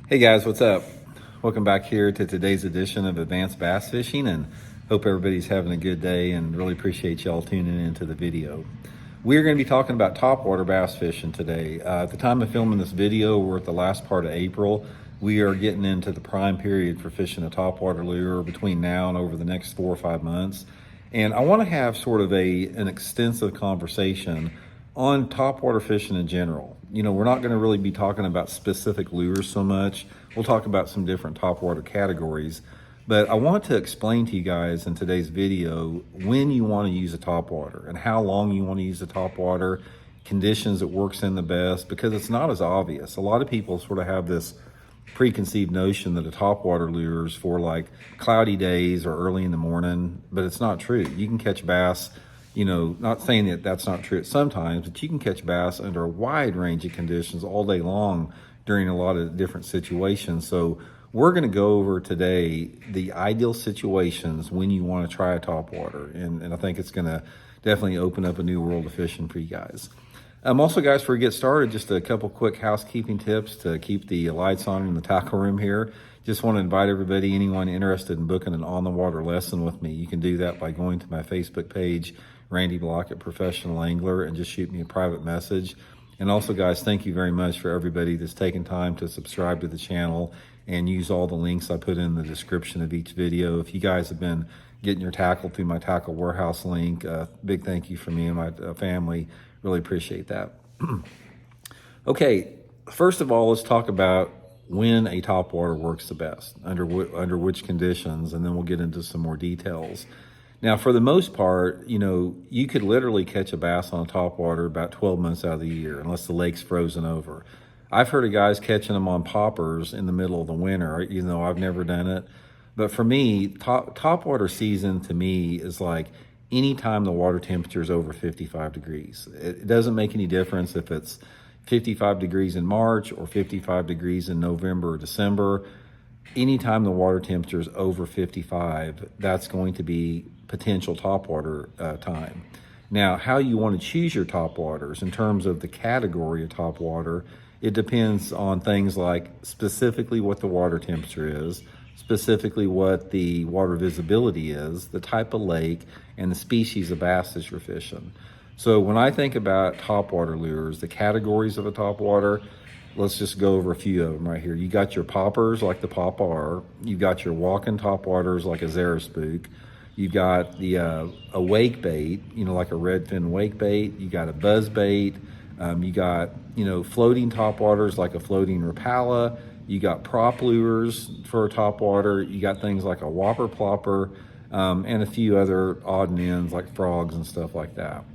Hey guys, what's up? Welcome back here to today's edition of Advanced Bass Fishing, and hope everybody's having a good day, and really appreciate y'all tuning into the video. We're going to be talking about topwater bass fishing today. At the time of filming this video, we're at the last part of April. We are getting into the prime period for fishing a topwater lure between now and over the next 4 or 5 months. And I want to have sort of an extensive conversation on topwater fishing in general. You know, we're not going to really be talking about specific lures so much. We'll talk about some different topwater categories. But I want to explain to you guys in today's video when you want to use a topwater and how long you want to use a topwater, conditions it works in the best, because it's not as obvious. A lot of people sort of have this preconceived notion that a topwater lure is for like cloudy days or early in the morning, but it's not true. You can catch bass, you know, not saying that that's not true at sometimes, but you can catch bass under a wide range of conditions all day long during a lot of different situations. So we're going to go over today the ideal situations when you want to try a topwater, and I think it's going to definitely open up a new world of fishing for you guys. Also, guys, before we get started, just a couple quick housekeeping tips to keep the lights on in the tackle room here. Just want to invite everybody, anyone interested in booking an on-the-water lesson with me, you can do that by going to my Facebook page, Randy Blaukat Professional Angler, and just shoot me a private message. And also, guys, thank you very much for everybody that's taken time to subscribe to the channel and use all the links I put in the description of each video. If you guys have been getting your tackle through my tackle warehouse link, big thank you from me and my family. Really appreciate that. Okay, first of all, let's talk about when a topwater works the best, under which conditions, and then we'll get into some more details. Now, for the most part, you know, you could literally catch a bass on a topwater about 12 months out of the year, unless the lake's frozen over. I've heard of guys catching them on poppers in the middle of the winter, even though I've never done it. But for me, topwater season to me is like anytime the water temperature is over 55 degrees. It doesn't make any difference if it's 55 degrees in March or 55 degrees in November or December. Anytime the water temperature is over 55, that's going to be potential topwater time. Now, how you want to choose your topwaters in terms of the category of topwater, it depends on things like specifically what the water temperature is, specifically what the water visibility is, the type of lake, and the species of bass that you're fishing. So when I think about topwater lures, the categories of a topwater, let's just go over a few of them right here. You got your poppers like the Pop R. You got your walking topwaters like a Zara Spook. You've got the a wake bait, you know, like a redfin wake bait. You got a buzz bait. You got, you know, floating topwaters like a floating Rapala. You got prop lures for a topwater. You got things like a whopper plopper, and a few other odd and ends like frogs and stuff like that.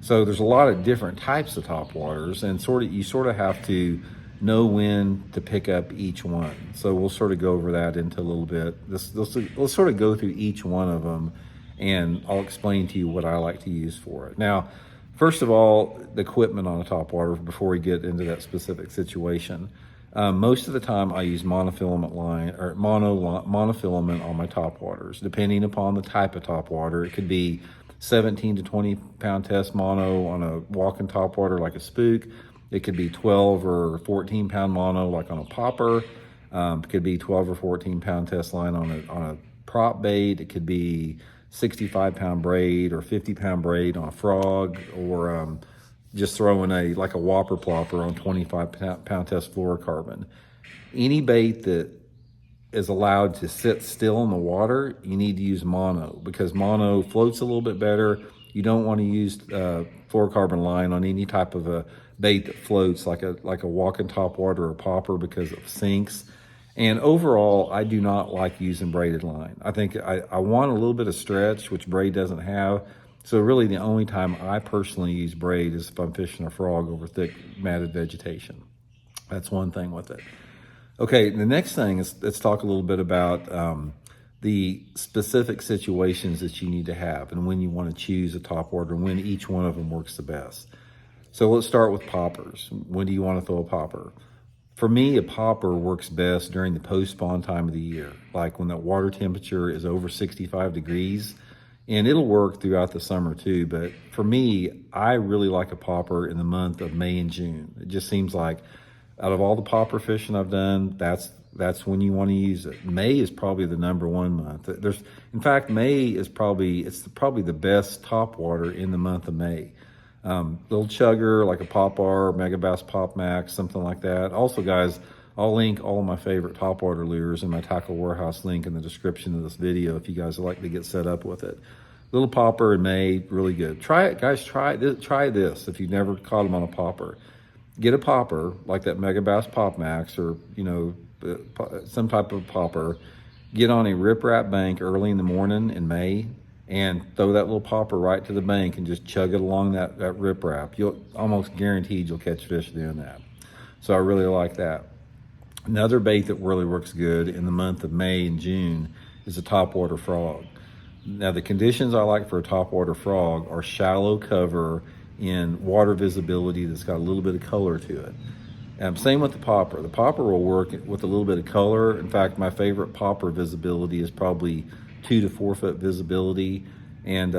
So there's a lot of different types of topwaters, and you sort of have to know when to pick up each one. So we'll sort of go over that into a little bit. Let's sort of go through each one of them, and I'll explain to you what I like to use for it. Now, first of all, the equipment on a topwater before we get into that specific situation. Most of the time I use monofilament line or monofilament on my topwaters, depending upon the type of topwater. It could be 17 to 20 pound test mono on a walking topwater like a Spook. It could be 12 or 14 pound mono like on a popper. It could be 12 or 14 pound test line on a prop bait. It could be 65 pound braid or 50 pound braid on a frog, or just throwing like a whopper plopper on 25 pound test fluorocarbon. Any bait that is allowed to sit still in the water, you need to use mono, because mono floats a little bit better. You don't want to use fluorocarbon line on any type of a bait that floats like a walking topwater or popper, because it sinks. And overall, I do not like using braided line. I think I want a little bit of stretch, which braid doesn't have. So really the only time I personally use braid is if I'm fishing a frog over thick matted vegetation. That's one thing with it. Okay, the next thing is, let's talk a little bit about the specific situations that you need to have and when you want to choose a topwater and when each one of them works the best. So let's start with poppers. When do you want to throw a popper? For me, a popper works best during the post-spawn time of the year, like when the water temperature is over 65 degrees, and it'll work throughout the summer too. But for me, I really like a popper in the month of May and June. It just seems like Out of all the popper fishing I've done, that's when you want to use it. May is probably the #1 month. In fact, May is probably the best topwater in the month of May. Little chugger like a Pop R, Mega Bass Pop Max, something like that. Also, guys, I'll link all of my favorite topwater lures in my Tackle Warehouse link in the description of this video if you guys would like to get set up with it. Little popper in May, really good. Try it, guys. Try this if you've never caught them on a popper. Get a popper like that Mega Bass Pop Max, or some type of popper. Get on a riprap bank early in the morning in May and throw that little popper right to the bank and just chug it along that riprap. You'll almost guaranteed you'll catch fish doing that. So I really like that. Another bait that really works good in the month of May and June is a topwater frog. Now, the conditions I like for a topwater frog are shallow cover in water visibility that's got a little bit of color to it. Same with the popper. The popper will work with a little bit of color. In fact, my favorite popper visibility is probably 2 to 4 foot visibility. And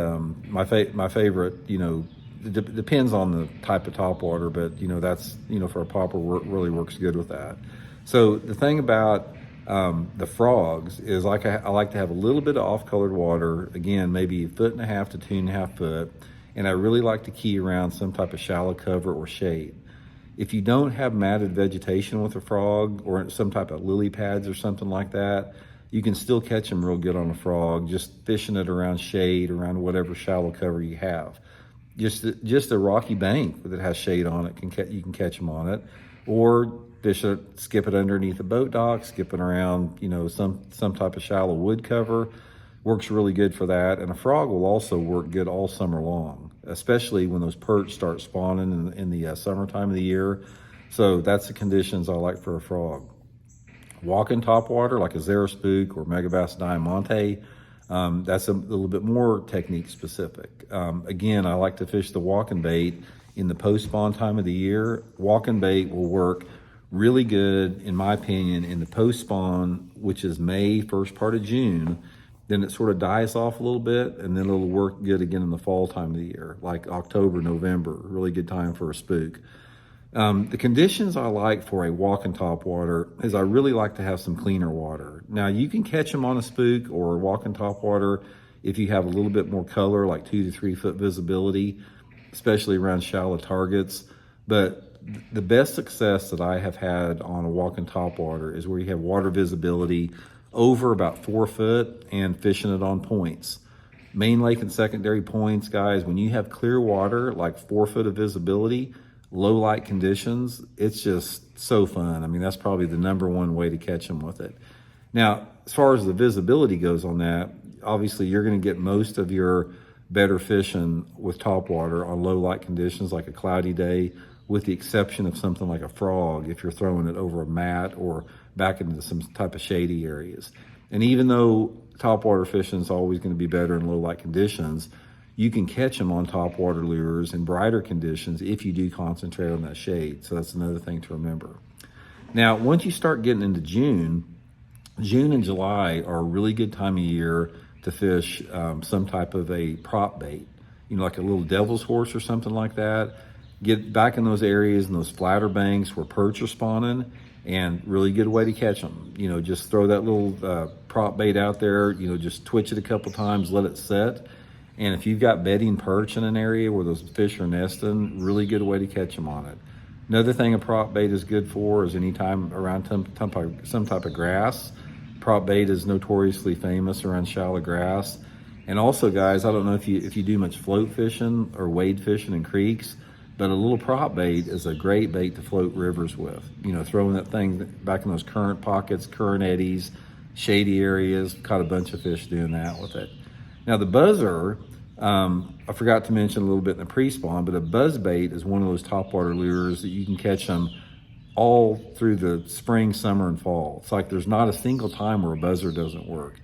my favorite, it depends on the type of topwater, but that's, for a popper really works good with that. So the thing about the frogs is I like to have a little bit of off-colored water, again, maybe 1.5 to 2.5 foot, and I really like to key around some type of shallow cover or shade. If you don't have matted vegetation with a frog or some type of lily pads or something like that, you can still catch them real good on a frog, just fishing it around shade, around whatever shallow cover you have. Just a rocky bank that has shade on it, you can catch them on it, or fish it, skip it underneath a boat dock, skip it around, some type of shallow wood cover. Works really good for that. And a frog will also work good all summer long, especially when those perch start spawning in the summertime of the year. So that's the conditions I like for a frog. Walking topwater like a Zara Spook or Mega Bass Diamante, that's a little bit more technique specific. Again, I like to fish the walking bait in the post-spawn time of the year. Walking bait will work really good, in my opinion, in the post-spawn, which is May, first part of June. Then it sort of dies off a little bit, and then it'll work good again in the fall time of the year, like October, November, really good time for a spook. The conditions I like for a walking topwater is I really like to have some cleaner water. Now, you can catch them on a spook or walking topwater if you have a little bit more color, like 2 to 3 foot visibility, especially around shallow targets. But the best success that I have had on a walking topwater is where you have water visibility over about 4 foot and fishing it on points. Main lake and secondary points, guys, when you have clear water, like 4 foot of visibility, low light conditions, it's just so fun. I mean, that's probably the #1 way to catch them with it. Now, as far as the visibility goes on that, obviously you're going to get most of your better fishing with topwater on low light conditions, like a cloudy day, with the exception of something like a frog if you're throwing it over a mat or back into some type of shady areas. And even though topwater fishing is always going to be better in low light conditions, you can catch them on topwater lures in brighter conditions if you do concentrate on that shade. So that's another thing to remember. Now, once you start getting into June and July are a really good time of year to fish some type of a prop bait, like a little devil's horse or something like that. Get back in those areas and those flatter banks where perch are spawning, and really good way to catch them. Just throw that little prop bait out there, just twitch it a couple times, let it set. And if you've got bedding perch in an area where those fish are nesting, really good way to catch them on it. Another thing a prop bait is good for is anytime around some type of grass. Prop bait is notoriously famous around shallow grass. And also, guys, I don't know if you do much float fishing or wade fishing in creeks, but a little prop bait is a great bait to float rivers with. Throwing that thing back in those current pockets, current eddies, shady areas. Caught a bunch of fish doing that with it. Now, the buzzer, I forgot to mention a little bit in the pre-spawn, but a buzz bait is one of those topwater lures that you can catch them all through the spring, summer, and fall. It's like there's not a single time where a buzzer doesn't work.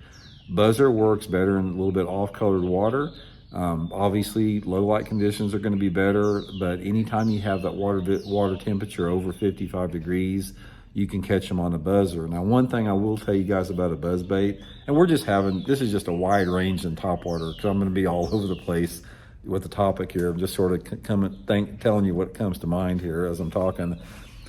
Buzzer works better in a little bit off-colored water. Obviously, low light conditions are going to be better, but anytime you have that water temperature over 55 degrees, you can catch them on a buzzer. Now, one thing I will tell you guys about a buzz bait, and this is just a wide range in topwater, because I'm going to be all over the place with the topic here. I'm just sort of telling you what comes to mind here as I'm talking.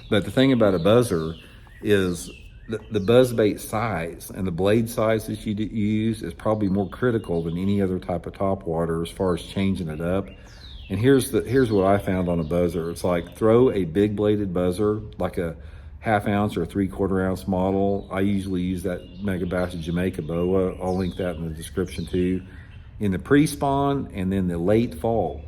But the thing about a buzzer is the buzz bait size and the blade size that you use is probably more critical than any other type of top water as far as changing it up. And here's what I found on a buzzer. It's like throw a big bladed buzzer, like a ½ ounce or a 3/4 ounce model. I usually use that Megabass Jamaica Boa. I'll link that in the description too. In the pre-spawn and then the late fall,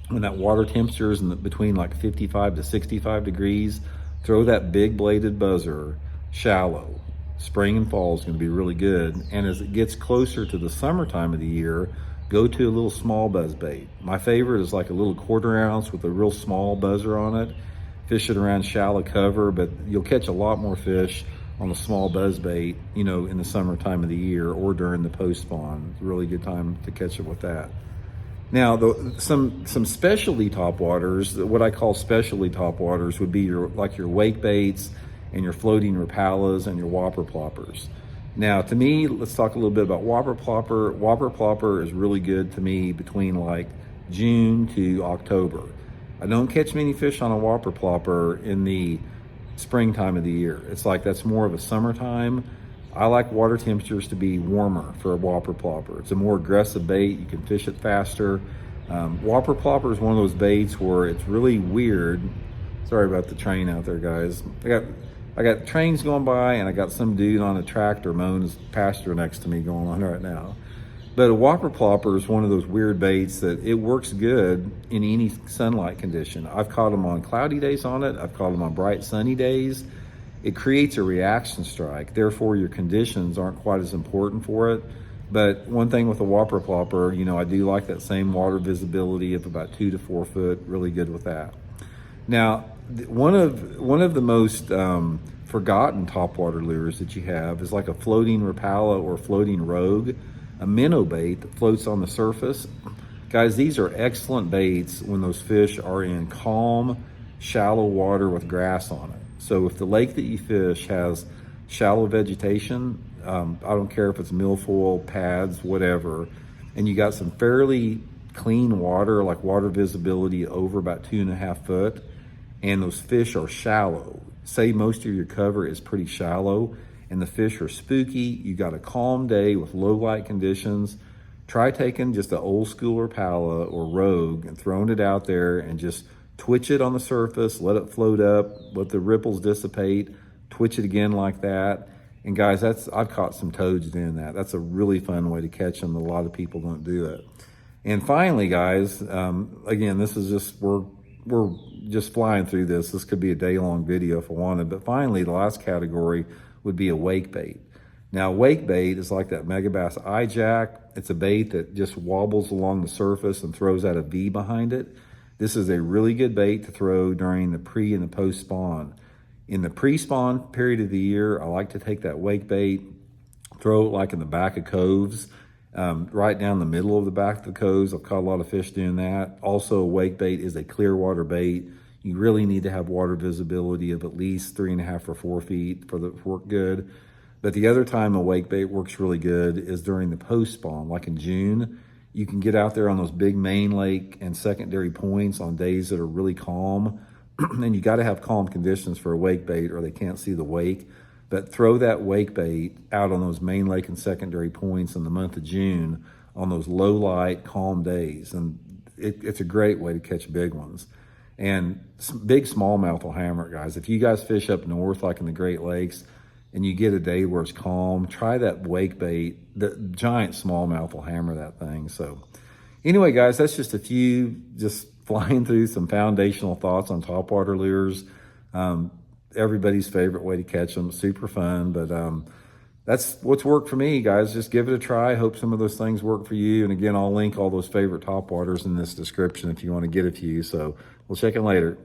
when that water temperature is between like 55 to 65 degrees, throw that big bladed buzzer shallow. Spring and fall is going to be really good. And as it gets closer to the summertime of the year, go to a little small buzz bait. My favorite is like a little 1/4 ounce with a real small buzzer on it. Fish it around shallow cover, but you'll catch a lot more fish on a small buzz bait, you know, in the summertime of the year or during the post spawn. It's a really good time to catch it with that. Now, some specialty topwaters, what I call specialty topwaters, would be your wake baits and your floating rapalas and your whopper ploppers. Now, to me, let's talk a little bit about whopper plopper. Whopper plopper is really good to me between like June to October. I don't catch many fish on a whopper plopper in the springtime of the year. It's like that's more of a summertime. I like water temperatures to be warmer for a whopper plopper. It's a more aggressive bait. You can fish it faster. Whopper plopper is one of those baits where it's really weird. Sorry about the train out there, guys. I got trains going by and I got some dude on a tractor mowing his pasture next to me going on right now. But a whopper plopper is one of those weird baits that it works good in any sunlight condition. I've caught them on cloudy days on it. I've caught them on bright sunny days. It creates a reaction strike. Therefore, your conditions aren't quite as important for it. But one thing with a whopper plopper, you know, I do like that same water visibility of about 2 to 4 foot. Really good with that. Now, one of the most forgotten topwater lures that you have is like a floating rapala or floating rogue, a minnow bait that floats on the surface. Guys, these are excellent baits when those fish are in calm, shallow water with grass on it. So if the lake that you fish has shallow vegetation, I don't care if it's milfoil, pads, whatever, and you got some fairly clean water, like water visibility over about 2.5 foot, and those fish are shallow. Say most of your cover is pretty shallow and the fish are spooky, you got a calm day with low light conditions, try taking just an old school Rapala or Rogue and throwing it out there and just twitch it on the surface, let it float up, let the ripples dissipate, twitch it again like that. And guys, I've caught some toads doing that. That's a really fun way to catch them. A lot of people don't do it. And finally, guys, again, this is just, we're just flying through this. This could be a day-long video if I wanted. But finally, the last category would be a wake bait. Now, wake bait is like that Megabass iJack. It's a bait that just wobbles along the surface and throws out a V behind it. This is a really good bait to throw during the pre and the post spawn. In the pre-spawn period of the year, I like to take that wake bait, throw it like in the back of coves, right down the middle of the back of the coves. I've caught a lot of fish doing that. Also, a wake bait is a clear water bait. You really need to have water visibility of at least 3.5 or 4 feet for the work good. But the other time a wake bait works really good is during the post spawn, like in June. You can get out there on those big main lake and secondary points on days that are really calm. And you got to have calm conditions for a wake bait or they can't see the wake. But throw that wake bait out on those main lake and secondary points in the month of June on those low light, calm days. And it's a great way to catch big ones. And big smallmouth will hammer it, guys. If you guys fish up north, like in the Great Lakes, and you get a day where it's calm, try that wake bait. The giant smallmouth will hammer that thing. So anyway, guys, that's just a few, just flying through some foundational thoughts on topwater lures. Everybody's favorite way to catch them, super fun. But that's what's worked for me, guys. Just give it a try. Hope some of those things work for you. And again, I'll link all those favorite topwaters in this description if you want to get a few. So we'll check in later.